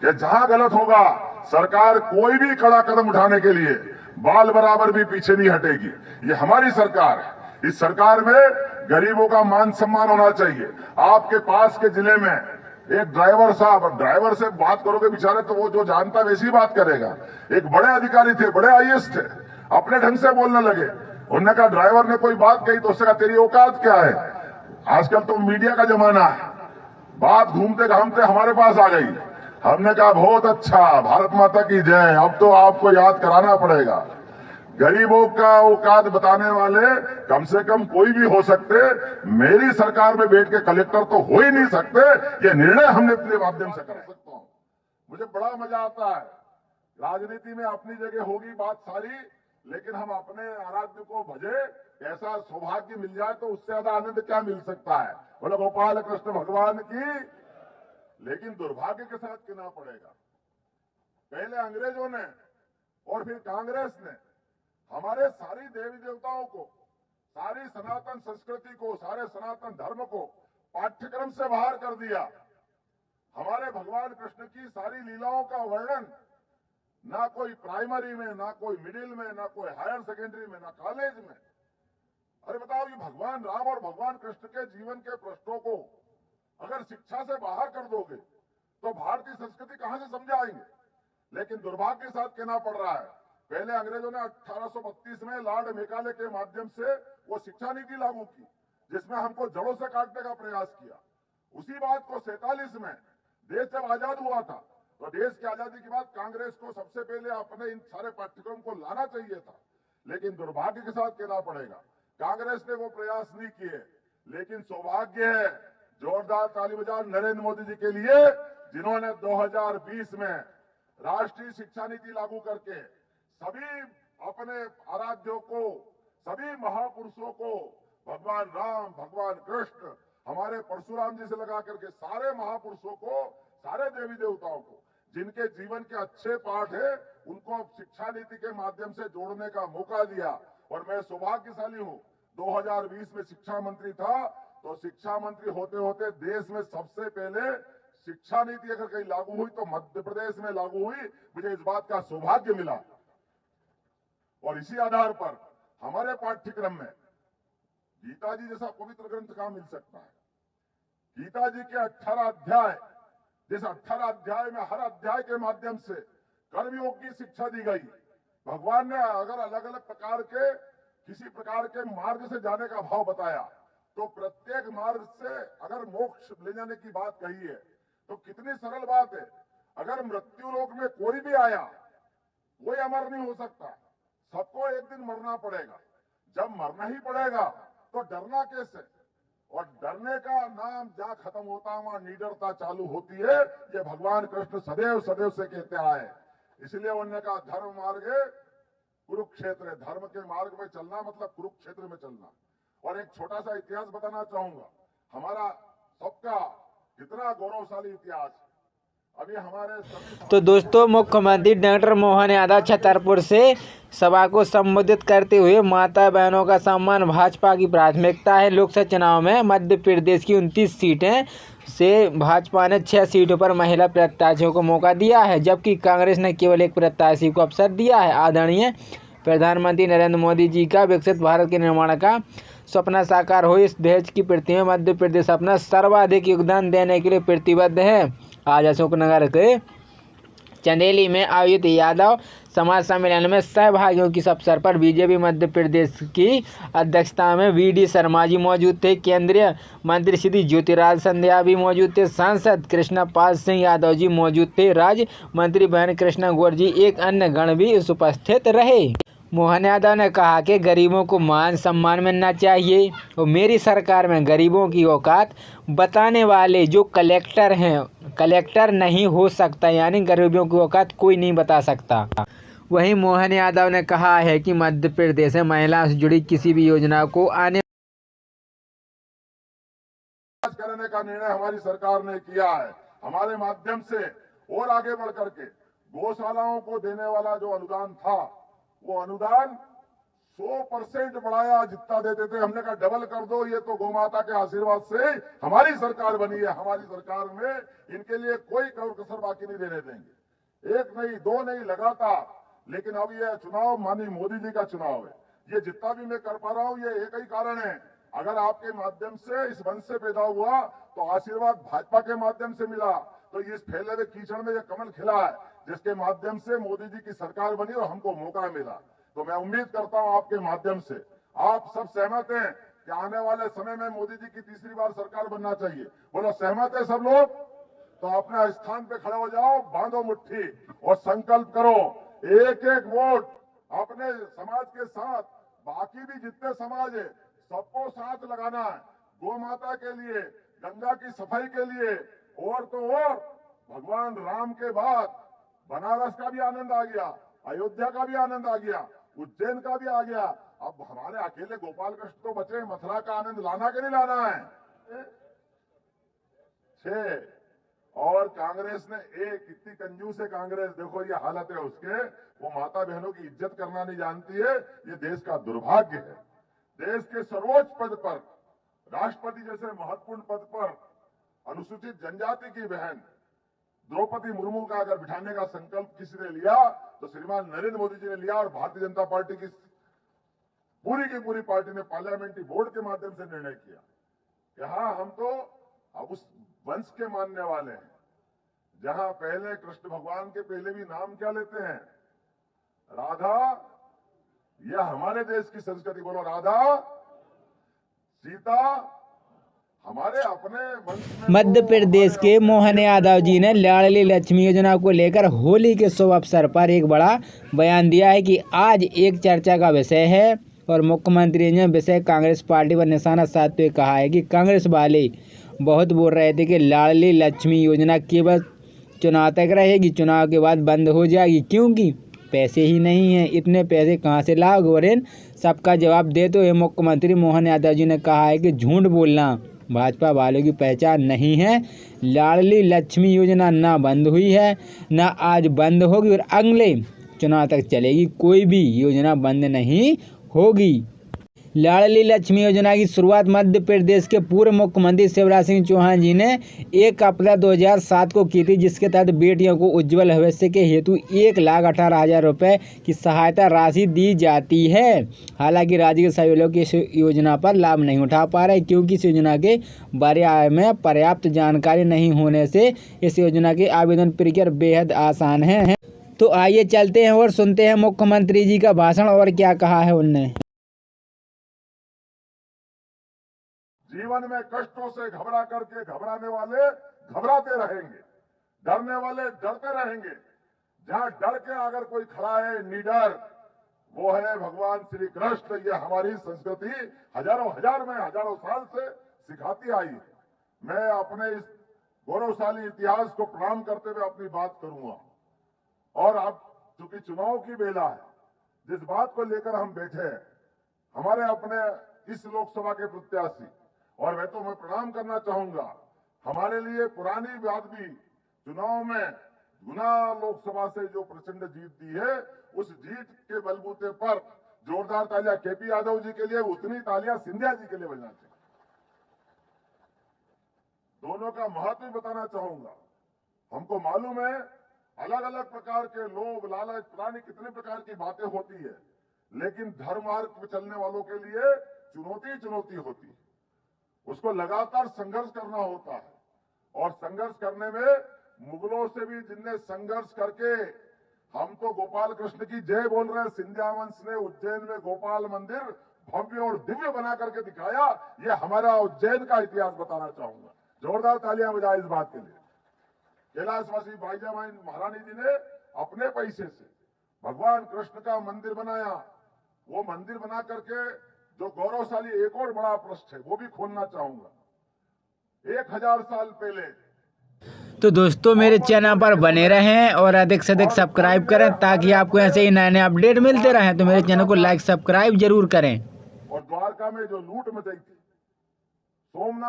कि जहां गलत होगा सरकार कोई भी कड़ा कदम उठाने के लिए बाल बराबर भी पीछे नहीं हटेगी। ये हमारी सरकार है। इस सरकार में गरीबों का मान सम्मान होना चाहिए। आपके पास के जिले में एक ड्राइवर साहब, ड्राइवर से बात करोगे बेचारे तो वो जो जानता वैसी बात करेगा। एक बड़े अधिकारी थे, बड़े आईएएस थे, अपने ढंग से बोलने लगे। उन्होंने कहा ड्राइवर ने कोई बात कही तो उसने कहा तेरी औकात क्या है। आजकल तो मीडिया का जमाना है, बात घूमते घामते हमारे पास आ गई। हमने कहा बहुत अच्छा, भारत माता की जय। अब तो आपको याद कराना पड़ेगा, गरीबों का औकात बताने वाले कम से कम कोई भी हो सकते, मेरी सरकार में बैठ के कलेक्टर तो हो ही नहीं सकते। ये निर्णय हमने अपने माध्यम से कर सकता हूं। मुझे बड़ा मजा आता है। राजनीति में अपनी जगह होगी बात सारी, लेकिन हम अपने आराध्य को भजे, ऐसा सौभाग्य मिल जाए तो उससे ज्यादा आनंद क्या मिल सकता है। बोले गोपाल कृष्ण भगवान की। लेकिन दुर्भाग्य के साथ कहना पड़ेगा, पहले अंग्रेजों ने और फिर कांग्रेस ने हमारे सारी देवी देवताओं को, सारी सनातन संस्कृति को, सारे सनातन धर्म को पाठ्यक्रम से बाहर कर दिया। हमारे भगवान कृष्ण की सारी लीलाओं का वर्णन ना कोई प्राइमरी में, ना कोई मिडिल में, ना कोई हायर सेकेंडरी में, ना कॉलेज में। अरे बताओ, ये भगवान राम और भगवान कृष्ण के जीवन के प्रश्नों को अगर शिक्षा से बाहर कर दोगे तो भारतीय संस्कृति कहां से समझाएंगे। लेकिन दुर्भाग्य के साथ कहना पड़ रहा है, पहले अंग्रेजों ने 1832 में लॉर्ड मेकाले के माध्यम से वो शिक्षा नीति लागू की, जिसमें हमको जड़ों से काटने का प्रयास किया। उसी बात को 47 में देश जब आजाद हुआ था, तो देश की आजादी के बाद कांग्रेस को सबसे पहले अपने इन सारे पाठ्यक्रम को लाना चाहिए था। लेकिन दुर्भाग्य के साथ कहना पड़ेगा, कांग्रेस ने वो प्रयास नहीं किए। लेकिन सौभाग्य है, जोरदार ताली बजाओ नरेंद्र मोदी जी के लिए, जिन्होंने 2020 में राष्ट्रीय शिक्षा नीति लागू करके सभी अपने आराध्यों को, सभी महापुरुषों को, भगवान राम, भगवान कृष्ण, हमारे परशुराम जी से लगा करके सारे महापुरुषों को, सारे देवी देवताओं को, जिनके जीवन के अच्छे पाठ है, उनको शिक्षा नीति के माध्यम से जोड़ने का मौका दिया। और मैं सौभाग्यशाली हूं, 2020 में शिक्षा मंत्री था, तो शिक्षा मंत्री होते होते देश में सबसे पहले शिक्षा नीति अगर कहीं लागू हुई तो मध्य प्रदेश में लागू हुई। मुझे इस बात का सौभाग्य मिला। और इसी आधार पर हमारे पाठ्यक्रम में गीता जी जैसा पवित्र ग्रंथ कहां मिल सकता है। गीता जी के 18 अध्याय, जिस 18 अध्याय में हर अध्याय के माध्यम से कर्मयोग की शिक्षा दी गई। भगवान ने अगर अलग अलग प्रकार के किसी प्रकार के मार्ग से जाने का भाव बताया, तो प्रत्येक मार्ग से अगर मोक्ष ले जाने की बात कही है, तो कितनी सरल बात है। अगर मृत्यु लोक में कोई भी आया, कोई अमर नहीं हो सकता, सबको एक दिन मरना पड़ेगा। जब मरना ही पड़ेगा तो डरना कैसे। और डरने का नाम जहां खत्म होता है वहां निडरता चालू होती है। ये भगवान कृष्ण सदैव सदैव से कहते आए। इसलिए उन्होंने कहा धर्म मार्ग कुरुक्षेत्र, धर्म के मार्ग में चलना मतलब कुरुक्षेत्र में चलना। और एक छोटा सा इतिहास बताना चाहूंगा, हमारा सबका कितना गौरवशाली इतिहास। अभी हमारे तो दोस्तों, मुख्यमंत्री डॉक्टर मोहन यादव छतरपुर से सभा को संबोधित करते हुए माता बहनों का सम्मान भाजपा की प्राथमिकता है। लोकसभा चुनाव में मध्य प्रदेश की 29 सीटें से भाजपा ने 6 सीटों पर महिला प्रत्याशियों को मौका दिया है, जबकि कांग्रेस ने केवल एक प्रत्याशी को अवसर दिया है। आदरणीय प्रधानमंत्री नरेंद्र मोदी जी का विकसित भारत के निर्माण का सपना साकार हो, इस देश की प्रगति में मध्य प्रदेश अपना सर्वाधिक योगदान देने के लिए प्रतिबद्ध है। आज अशोकनगर के चंदेली में आयोजित यादव समाज सम्मेलन में सहभागियों की अवसर पर बीजेपी मध्य प्रदेश की अध्यक्षता में वी.डी. शर्मा जी मौजूद थे। केंद्रीय मंत्री श्री ज्योतिरादित्य सिंधिया भी मौजूद थे। सांसद कृष्ण पाल सिंह यादव जी मौजूद थे। राज्य मंत्री बहन कृष्णा गौर जी एक अन्य गण भी उपस्थित रहे। मोहन यादव ने कहा कि गरीबों को मान सम्मान मिलना चाहिए और मेरी सरकार में गरीबों की औकात बताने वाले जो कलेक्टर हैं, कलेक्टर नहीं हो सकता, यानी गरीबों की औकात कोई नहीं बता सकता। वहीं मोहन यादव ने कहा है कि मध्य प्रदेश में महिला से जुड़ी किसी भी योजना को आने करने का निर्णय हमारी सरकार ने किया है। हमारे माध्यम से और आगे बढ़ करके गौशालाओं को देने वाला जो अनुदान था, वो अनुदान 100% बढ़ाया, जितना देते थे हमने कहा डबल कर दो। ये तो गौ माता के आशीर्वाद से हमारी सरकार बनी है। हमारी सरकार में इनके लिए कोई कसर बाकी नहीं देने देंगे। एक नहीं, दो नहीं, लगातार। लेकिन अब ये चुनाव माननीय मोदी जी का चुनाव है। ये जितना भी मैं कर पा रहा हूं, ये एक ही कारण है, अगर आपके माध्यम से इस वंश से पैदा हुआ तो आशीर्वाद भाजपा के माध्यम से मिला। तो इस फैले हुए कीचड़ में ये कमल खिला है, जिसके माध्यम से मोदी जी की सरकार बनी और हमको मौका मिला। तो मैं उम्मीद करता हूं आपके माध्यम से आप सब सहमत हैं कि आने वाले समय में मोदी जी की तीसरी बार सरकार बनना चाहिए। बोलो सहमत है सब लोग? तो अपने स्थान पे खड़े हो जाओ, बांधो मुट्ठी और संकल्प करो, एक एक वोट अपने समाज के साथ बाकी भी जितने समाज है सबको साथ लगाना है। गौ माता के लिए, गंगा की सफाई के लिए, और तो और भगवान राम के बाद बनारस का भी आनंद आ गया, अयोध्या का भी आनंद आ गया, उज्जैन का भी आ गया। अब हमारे अकेले गोपाल कृष्ण तो बचे, मथुरा का आनंद लाना कि नहीं लाना है? 6 और कांग्रेस ने एक, इतनी कंजूस है कांग्रेस, देखो ये हालत है उसके, वो माता बहनों की इज्जत करना नहीं जानती है। ये देश का दुर्भाग्य है। देश के सर्वोच्च पद पर, राष्ट्रपति जैसे महत्वपूर्ण पद पर अनुसूचित जनजाति की बहन द्रौपदी मुर्मू का अगर बिठाने का संकल्प किसी ने लिया तो श्रीमान नरेंद्र मोदी जी ने लिया, और भारतीय जनता पार्टी की पूरी पार्टी ने पार्लियामेंट्री बोर्ड के माध्यम से निर्णय किया कि हाँ, हम तो अब उस वंश के मानने वाले हैं जहां पहले कृष्ण भगवान के पहले भी नाम क्या लेते हैं? राधा। यह हमारे देश की संस्कृति। बोलो राधा, सीता, हमारे अपने वंश में। मध्य प्रदेश के मोहन यादव जी ने लाडली लक्ष्मी योजना को लेकर होली के शुभ अवसर पर एक बड़ा बयान दिया है कि आज एक चर्चा का विषय है, और मुख्यमंत्री ने विषय कांग्रेस पार्टी पर निशाना साधते हुए कहा है कि कांग्रेस वाले बहुत बोल रहे थे कि लाडली लक्ष्मी योजना केवल चुनाव तक रहेगी, चुनाव के बाद बंद हो जाएगी क्योंकि पैसे ही नहीं हैं। इतने पैसे कहाँ से लाओगे? और इन सबका जवाब देते हुए मुख्यमंत्री मोहन यादव जी ने कहा है कि झूठ बोलना भाजपा वालों की पहचान नहीं है। लाडली लक्ष्मी योजना ना बंद हुई है, ना आज बंद होगी, और अगले चुनाव तक चलेगी। कोई भी योजना बंद नहीं होगी। लाडली लक्ष्मी योजना की शुरुआत मध्य प्रदेश के पूर्व मुख्यमंत्री शिवराज सिंह चौहान जी ने 1 अप्रैल 2007 को की थी, जिसके तहत बेटियों को उज्जवल भविष्य के हेतु 1,18,000 रुपये की सहायता राशि दी जाती है। हालांकि राज्य के सभी लोग इस योजना पर लाभ नहीं उठा पा रहे क्योंकि इस योजना के बारे में पर्याप्त जानकारी नहीं होने से इस योजना की आवेदन प्रक्रिया बेहद आसान है। तो आइए चलते हैं और सुनते हैं मुख्यमंत्री जी का भाषण और क्या कहा है उनने। जीवन में कष्टों से घबरा करके घबराने वाले घबराते रहेंगे, डरने वाले डरते रहेंगे। जहां डर के अगर कोई खड़ा है निडर, वो है भगवान श्री कृष्ण। ये हमारी संस्कृति हजारों साल से सिखाती आई है। मैं अपने इस गौरवशाली इतिहास को प्रणाम करते हुए अपनी बात करूंगा। और अब चूंकि चुनाव की बेला है, जिस बात को लेकर हम बैठे हैं, हमारे अपने इस लोकसभा के प्रत्याशी, और मैं प्रणाम करना चाहूंगा, हमारे लिए पुरानी बात भी, चुनाव में गुना लोकसभा से जो प्रचंड जीत दी है, उस जीत के बलबूते पर जोरदार तालियां केपी यादव जी के लिए, उतनी तालियां सिंधिया जी के लिए बजना चाहिए। दोनों का महत्व भी बताना चाहूंगा। हमको मालूम है अलग अलग प्रकार के लोग, लालच, पुरानी कितने प्रकार की बातें होती है, लेकिन धर्म मार्ग पर चलने वालों के लिए चुनौती होती है। उसको लगातार संघर्ष करना होता है, और संघर्ष करने में मुगलों से भी जिनने संघर्ष करके, हम तो गोपाल कृष्ण की जय बोल रहे हैं। सिंधिया वंश ने उज्जैन में गोपाल मंदिर भव्य और दिव्य बना करके दिखाया। ये हमारा उज्जैन का इतिहास बताना चाहूंगा। जोरदार तालियां बजाएं इस बात के लिए। कैलाशवासी बाईजाबाई महारानी जी ने अपने पैसे से भगवान कृष्ण का मंदिर बनाया। वो मंदिर बना करके जो गौरवशाली एक और बड़ा प्रश्न है वो भी खोलना चाहूंगा। 1000 साल पहले। तो दोस्तों मेरे चैनल पर बने रहें और अधिक से अधिक सब्सक्राइब करें ताकि आपको ऐसे ही नए नए अपडेट मिलते रहें। तो मेरे चैनल को लाइक सब्सक्राइब जरूर करें। और द्वारका में जो लूट मचाई थी, सोमनाथ